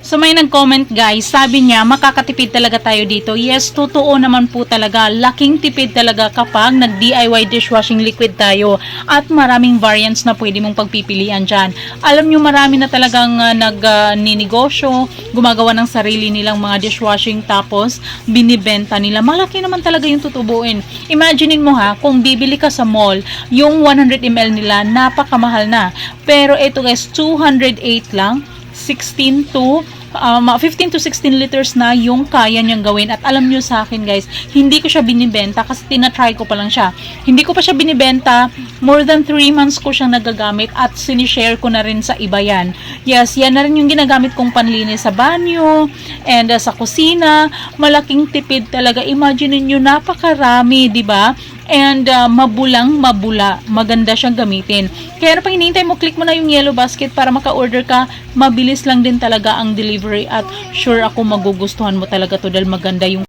So may nag-comment guys, sabi niya makakatipid talaga tayo dito. Yes, totoo naman po talaga. Laking tipid talaga kapag nag-DIY dishwashing liquid tayo at maraming variants na pwede mong pagpipilian dyan. Alam nyo marami na talagang nag-ninegosyo, gumagawa ng sarili nilang mga dishwashing tapos binibenta nila. Malaki naman talaga yung tutubuin. Imaginein mo ha, kung bibili ka sa mall, yung 100 ml nila napakamahal na. Pero ito guys, 208 lang. 15 to 16 liters na yung kaya niyang gawin. At alam nyo sa akin guys, hindi ko siya binibenta kasi tinatry ko pa lang siya. Hindi ko pa siya binibenta, more than 3 months ko siyang nagagamit at sinishare ko na rin sa iba yan. Yes, yan na rin yung ginagamit kong panlinis sa banyo and sa kusina. Malaking tipid talaga. Imagine niyo napakarami, di ba? And mabula, maganda siyang gamitin. Kaya pag hinihintay mo, click mo na yung yellow basket para maka-order ka. Mabilis lang din talaga ang delivery at sure ako magugustuhan mo talaga to dahil maganda yung